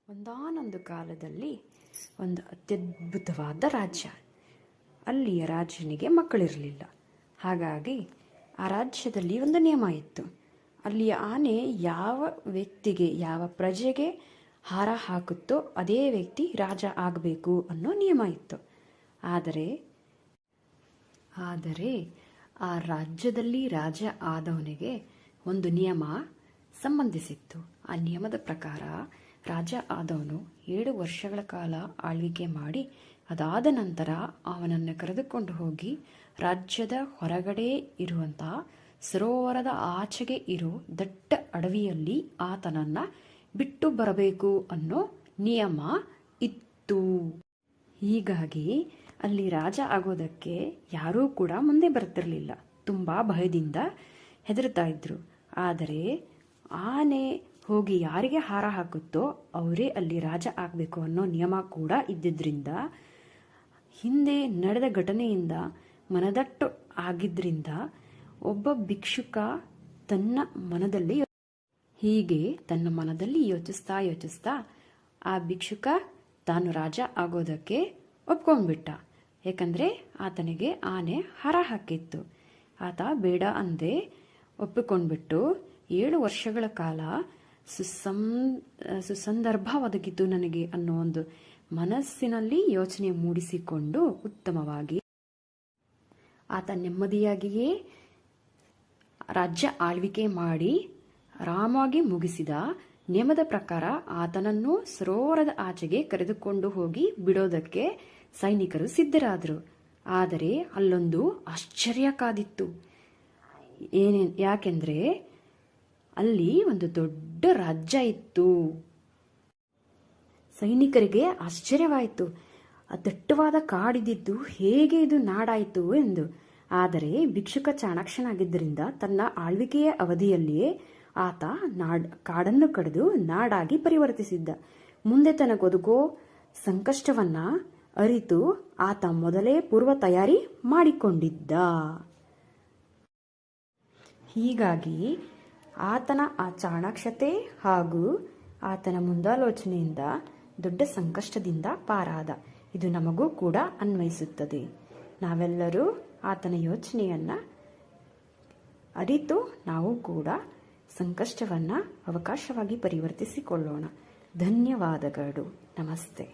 ಒಂದಾನೊಂದು ಕಾಲದಲ್ಲಿ ಒಂದು ಅತ್ಯದ್ಭುತವಾದ ರಾಜ್ಯ. ಅಲ್ಲಿಯ ರಾಜನಿಗೆ ಮಕ್ಕಳಿರಲಿಲ್ಲ. ಹಾಗಾಗಿ ಆ ರಾಜ್ಯದಲ್ಲಿ ಒಂದು ನಿಯಮ ಇತ್ತು. ಅಲ್ಲಿಯ ಆನೆ ಯಾವ ವ್ಯಕ್ತಿಗೆ, ಯಾವ ಪ್ರಜೆಗೆ ಹಾರ ಹಾಕುತ್ತೋ ಅದೇ ವ್ಯಕ್ತಿ ರಾಜ ಆಗಬೇಕು ಅನ್ನೋ ನಿಯಮ ಇತ್ತು. ಆದರೆ ಆ ರಾಜ್ಯದಲ್ಲಿ ರಾಜ ಆದವನಿಗೆ ಒಂದು ನಿಯಮ ಸಂಬಂಧಿಸಿತ್ತು. ಆ ನಿಯಮದ ಪ್ರಕಾರ ರಾಜ ಆದವನು 7 ವರ್ಷಗಳ ಕಾಲ ಆಳ್ವಿಕೆ ಮಾಡಿ ಅದಾದ ನಂತರ ಅವನನ್ನು ಕರೆದುಕೊಂಡು ಹೋಗಿ ರಾಜ್ಯದ ಹೊರಗಡೆ ಇರುವಂತಹ ಸರೋವರದ ಆಚೆಗೆ ಇರೋ ದಟ್ಟ ಅಡವಿಯಲ್ಲಿ ಆತನನ್ನು ಬಿಟ್ಟು ಬರಬೇಕು ಅನ್ನೋ ನಿಯಮ ಇತ್ತು. ಹೀಗಾಗಿ ಅಲ್ಲಿ ರಾಜ ಆಗೋದಕ್ಕೆ ಯಾರೂ ಕೂಡ ಮುಂದೆ ಬರ್ತಿರಲಿಲ್ಲ. ತುಂಬ ಭಯದಿಂದ ಹೆದರ್ತಾ ಇದ್ರು. ಆದರೆ ಆನೆ ಹೋಗಿ ಯಾರಿಗೆ ಹಾರ ಹಾಕುತ್ತೋ ಅವರೇ ಅಲ್ಲಿ ರಾಜ ಆಗಬೇಕು ಅನ್ನೋ ನಿಯಮ ಕೂಡ ಇದ್ದಿದ್ದರಿಂದ, ಹಿಂದೆ ನಡೆದ ಘಟನೆಯಿಂದ ಮನದಟ್ಟು ಆಗಿದ್ದರಿಂದ ಒಬ್ಬ ಭಿಕ್ಷುಕ ತನ್ನ ಮನದಲ್ಲಿ ಯೋಚಿಸ್ತಾ ಆ ಭಿಕ್ಷುಕ ತಾನು ರಾಜ ಆಗೋದಕ್ಕೆ ಒಪ್ಕೊಂಡ್ಬಿಟ್ಟ. ಯಾಕಂದರೆ ಆತನಿಗೆ ಆನೆ ಹಾರ ಹಾಕಿತ್ತು. ಆತ ಬೇಡ ಅಂದೆ ಒಪ್ಪಿಕೊಂಡ್ಬಿಟ್ಟು 7 ವರ್ಷಗಳ ಕಾಲ ಸುಸಂದರ್ಭ ಒದಗಿತು ನನಗೆ ಅನ್ನೋ ಒಂದು ಮನಸ್ಸಿನಲ್ಲಿ ಯೋಚನೆ ಮೂಡಿಸಿಕೊಂಡು ಉತ್ತಮವಾಗಿ ಆತ ನೆಮ್ಮದಿಯಾಗಿಯೇ ರಾಜ್ಯ ಆಳ್ವಿಕೆ ಮಾಡಿ ಆರಾಮಾಗಿ ಮುಗಿಸಿದ. ನಿಯಮದ ಪ್ರಕಾರ ಆತನನ್ನು ಸರೋವರದ ಆಚೆಗೆ ಕರೆದುಕೊಂಡು ಹೋಗಿ ಬಿಡೋದಕ್ಕೆ ಸೈನಿಕರು ಸಿದ್ಧರಾದರು. ಆದರೆ ಅಲ್ಲೊಂದು ಆಶ್ಚರ್ಯ ಕಾದಿತ್ತು. ಯಾಕೆಂದ್ರೆ ಅಲ್ಲಿ ಒಂದು ದೊಡ್ಡ ರಾಜ್ಯ ಇತ್ತು. ಸೈನಿಕರಿಗೆ ಆಶ್ಚರ್ಯವಾಯಿತು. ಆ ದಟ್ಟವಾದ ಕಾಡಿದ್ದು ಹೇಗೆ ಇದು ನಾಡಾಯಿತು ಎಂದು. ಆದರೆ ಭಿಕ್ಷುಕ ಚಾಣಾಕ್ಷನಾಗಿದ್ದರಿಂದ ತನ್ನ ಆಳ್ವಿಕೆಯ ಅವಧಿಯಲ್ಲಿಯೇ ಆತ ಕಾಡನ್ನು ಕಡಿದು ನಾಡಾಗಿ ಪರಿವರ್ತಿಸಿದ್ದ. ಮುಂದೆ ತನಗೊದಗೋ ಸಂಕಷ್ಟವನ್ನ ಅರಿತು ಆತ ಮೊದಲೇ ಪೂರ್ವ ತಯಾರಿ ಮಾಡಿಕೊಂಡಿದ್ದ. ಹೀಗಾಗಿ ಆತನ ಆ ಚಾಣಾಕ್ಷತೆ ಹಾಗೂ ಆತನ ಮುಂದಾಲೋಚನೆಯಿಂದ ದೊಡ್ಡ ಸಂಕಷ್ಟದಿಂದ ಪಾರಾದ. ಇದು ನಮಗೂ ಕೂಡ ಅನ್ವಯಿಸುತ್ತದೆ. ನಾವೆಲ್ಲರೂ ಆತನ ಯೋಚನೆಯನ್ನ ಅರಿತು ನಾವು ಕೂಡ ಸಂಕಷ್ಟವನ್ನ ಅವಕಾಶವಾಗಿ ಪರಿವರ್ತಿಸಿಕೊಳ್ಳೋಣ. ಧನ್ಯವಾದಗಳು. ನಮಸ್ತೆ.